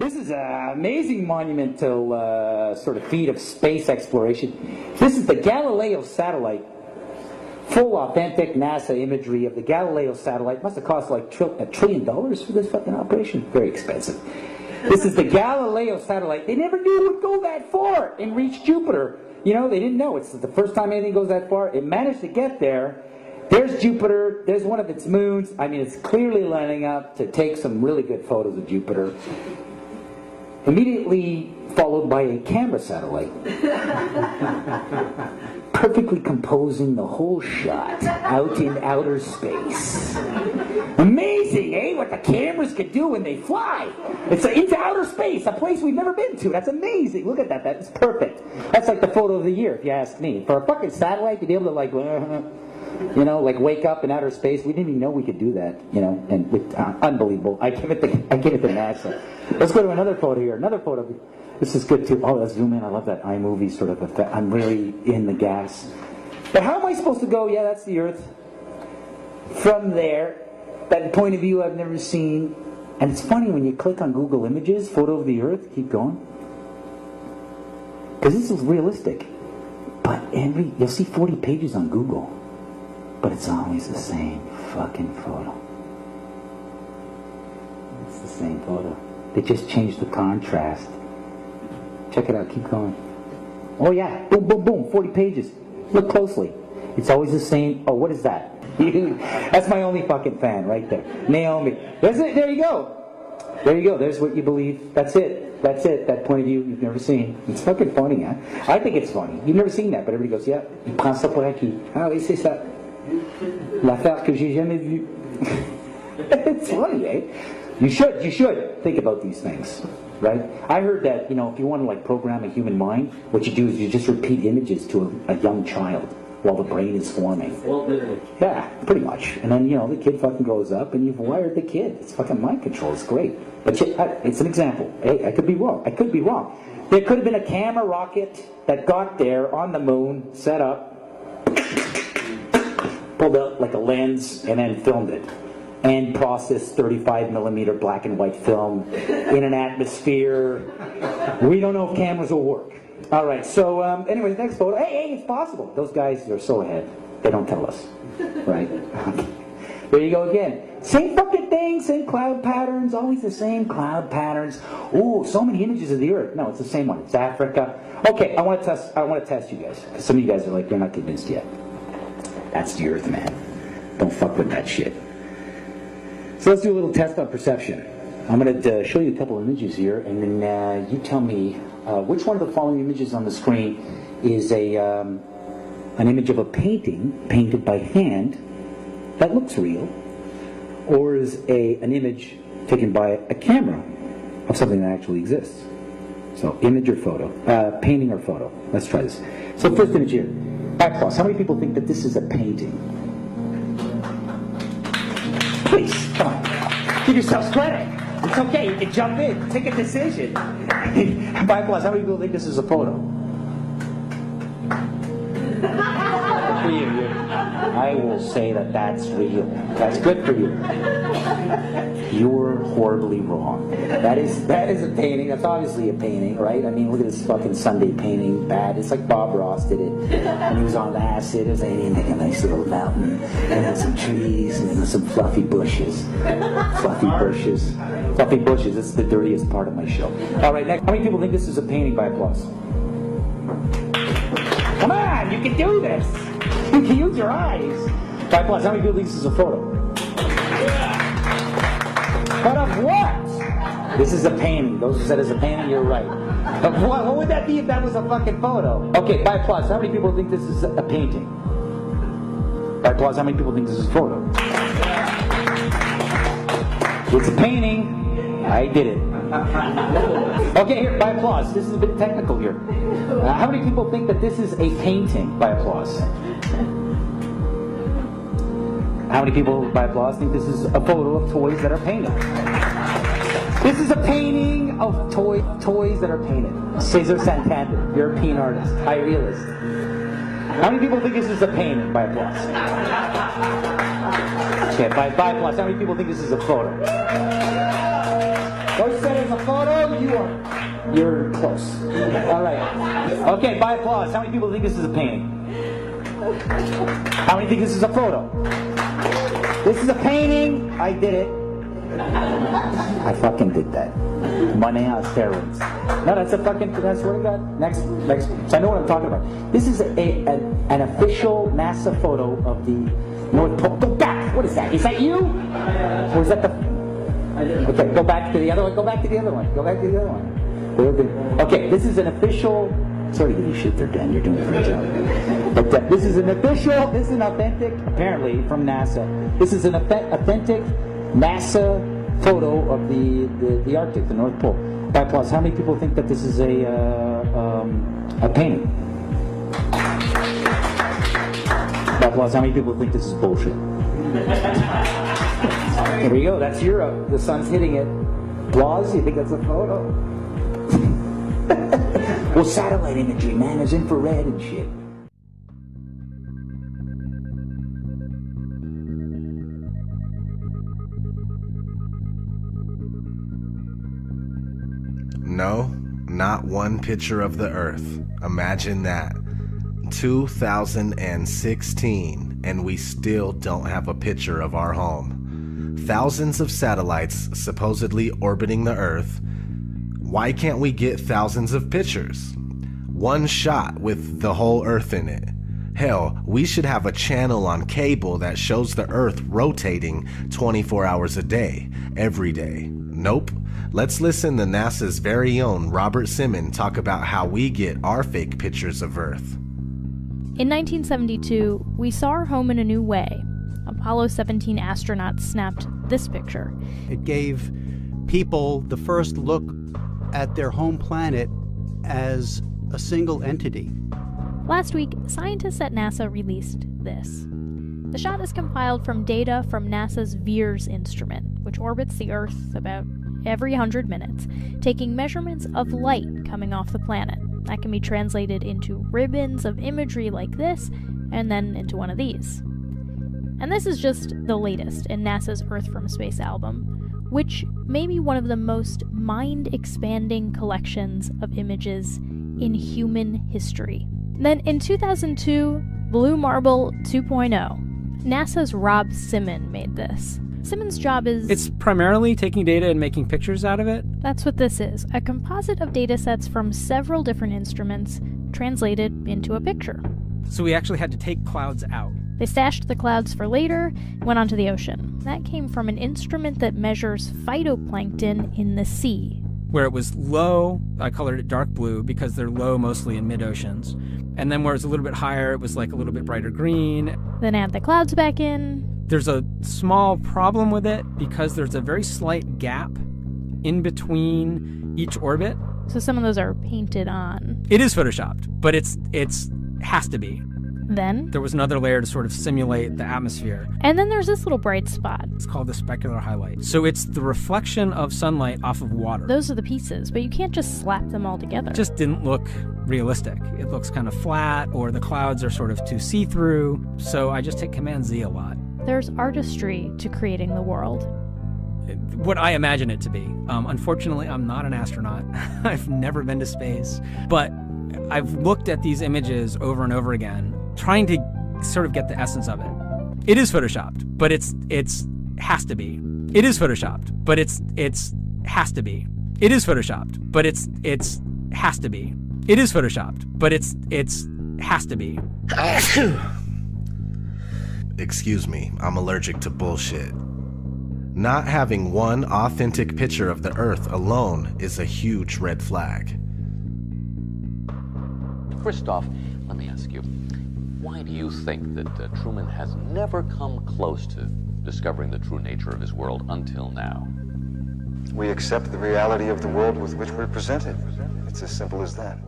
This is an amazing monumental sort of feat of space exploration. This is the Galileo satellite. Full authentic NASA imagery of the Galileo satellite. Must have cost like $1 trillion for this fucking operation. Very expensive. This is the Galileo satellite. They never knew it would go that far and reach Jupiter. You know, they didn't know. It's the first time anything goes that far. It managed to get there. There's Jupiter. There's one of its moons. I mean, it's clearly lining up to take some really good photos of Jupiter. Immediately followed by a camera satellite. Perfectly composing the whole shot out in outer space. Amazing, eh? What the cameras can do when they fly. It's into outer space, a place we've never been to. That's amazing. Look at that. That's perfect. That's like the photo of the year, if you ask me. For a fucking satellite to be able to, like, you know, like wake up in outer space. We didn't even know we could do that, you know, and unbelievable. I give it to NASA. Let's go to another photo here. Another photo. This is good too. Oh, let's zoom in. I love that iMovie sort of effect. I'm really in the gas. But how am I supposed to go? Yeah, that's the Earth. From there, that point of view I've never seen. And it's funny when you click on Google Images, photo of the Earth. Keep going. Because this is realistic. But you'll see 40 pages on Google. But it's always the same fucking photo. It's the same photo. They just changed the contrast. Check it out, keep going. Oh yeah, boom, boom, boom, 40 pages. Look closely. It's always the same. Oh, what is that? That's my only fucking fan right there. Naomi. That's it, there you go. There you go, there's what you believe. That's it. That's it, that point of view you've never seen. It's fucking funny, huh? I think it's funny. You've never seen that, but everybody goes, yeah, il prend ça pour acquis. Ah oui, c'est ça. L'affaire que j'ai jamais vue. It's funny, eh? You should think about these things. Right? I heard that, you know, if you want to like program a human mind, what you do is you just repeat images to a young child while the brain is forming. Well, yeah, pretty much. And then, you know, the kid fucking grows up and you've wired the kid. It's fucking mind control. It's great. But it's an example. Hey, I could be wrong. There could have been a camera rocket that got there on the moon, set up, pulled out like a lens, and then filmed it. And processed 35mm black and white film in an atmosphere. We don't know if cameras will work. All right, so anyway, next photo. Hey, it's possible. Those guys are so ahead. They don't tell us, right? There you go again. Same fucking thing, same cloud patterns, always the same cloud patterns. Ooh, so many images of the Earth. No, it's the same one. It's Africa. Okay, I want to test you guys. Because some of you guys are like, you're not convinced yet. That's the Earth, man. Don't fuck with that shit. So let's do a little test on perception. I'm going to show you a couple of images here, and then you tell me which one of the following images on the screen is an image of a painting painted by hand that looks real, or is an image taken by a camera of something that actually exists. So image or photo, painting or photo. Let's try this. So first image here. Back plus. How many people think that this is a painting? Please, come on. Give yourselves credit. It's okay, you can jump in, take a decision. 5 plus, how many people think this is a photo? For you. I will say that that's real. That's good for you. You're horribly wrong. That is a painting. That's obviously a painting, right? I mean, look at this fucking Sunday painting. Bad. It's like Bob Ross did it. And he was on acid. It was like a nice little mountain. And then some trees and then some fluffy bushes. Fluffy bushes. Fluffy bushes. It's the dirtiest part of my show. All right, next. How many people think this is a painting by applause? Come on, you can do this. You can use your eyes. 5 plus. How many people think this is a photo? But of what? This is a painting. Those who said it's a painting, you're right. Of what? What would that be if that was a fucking photo? Okay, 5 plus. How many people think this is a painting? 5 plus. How many people think this is a photo? It's a painting. I did it. Okay, here, by applause. This is a bit technical here. How many people think that this is a painting? By applause. How many people, by applause, think this is a photo of toys that are painted? This is a painting of toys that are painted. Cesar Santander, European artist, high realist. How many people think this is a painting? By applause. Okay, by applause. How many people think this is a photo? Those said it's a photo, You're close. All right. Okay, by applause. How many people think this is a painting? How many think this is a photo? This is a painting. I did it. I fucking did that. Money on steroids. No, that's a fucking. I swear to God. Next. So I know what I'm talking about. This is an official NASA photo of the North Pole. Go back. What is that? Is that you? Or is that the? Okay, go back to the other one. Go back to the other one. Go back to the other one. Okay, this is an official. Sorry to give you shit there, Dan. You're doing a great job. But this is an official. This is an authentic. Apparently from NASA. This is an authentic NASA photo of the Arctic, the North Pole. By applause. How many people think that this is a painting? By applause. How many people think this is bullshit? Here we go. That's Europe. The sun's hitting it. Applause. You think that's a photo? Well, satellite imagery, man, is infrared and shit. No, not one picture of the Earth. Imagine that. 2016, and we still don't have a picture of our home. Thousands of satellites supposedly orbiting the Earth. Why can't we get thousands of pictures? One shot with the whole Earth in it. Hell, we should have a channel on cable that shows the Earth rotating 24 hours a day, every day. Nope. Let's listen to NASA's very own Robert Simmons talk about how we get our fake pictures of Earth. In 1972, we saw our home in a new way. Apollo 17 astronauts snapped this picture. It gave people the first look at their home planet as a single entity. Last week, scientists at NASA released this. The shot is compiled from data from NASA's VEERS instrument, which orbits the Earth about every 100 minutes, taking measurements of light coming off the planet. That can be translated into ribbons of imagery like this, and then into one of these. And this is just the latest in NASA's Earth from Space album, which may be one of the most mind-expanding collections of images in human history. Then in 2002, Blue Marble 2.0, NASA's Rob Simmons made this. Simmons' job is... It's primarily taking data and making pictures out of it. That's what this is, a composite of data sets from several different instruments translated into a picture. So we actually had to take clouds out. They stashed the clouds for later, went onto the ocean. That came from an instrument that measures phytoplankton in the sea. Where it was low, I colored it dark blue because they're low mostly in mid-oceans. And then where it's a little bit higher, it was like a little bit brighter green. Then add the clouds back in. There's a small problem with it because there's a very slight gap in between each orbit. So some of those are painted on. It is photoshopped, but it's has to be. Then there was another layer to sort of simulate the atmosphere. And then there's this little bright spot. It's called the specular highlight. So it's the reflection of sunlight off of water. Those are the pieces, but you can't just slap them all together. It just didn't look realistic. It looks kind of flat, or the clouds are sort of too see-through. So I just hit Command-Z a lot. There's artistry to creating the world. What I imagine it to be. Unfortunately, I'm not an astronaut. I've never been to space. But I've looked at these images over and over again, trying to sort of get the essence of it. It is photoshopped, but it's has to be. It is photoshopped, but it's has to be. It is photoshopped, but it's has to be. It is photoshopped, but it's has to be. Excuse me, I'm allergic to bullshit. Not having one authentic picture of the Earth alone is a huge red flag. Christoph, let me ask you, why do you think that Truman has never come close to discovering the true nature of his world until now? We accept the reality of the world with which we're presented. It's as simple as that.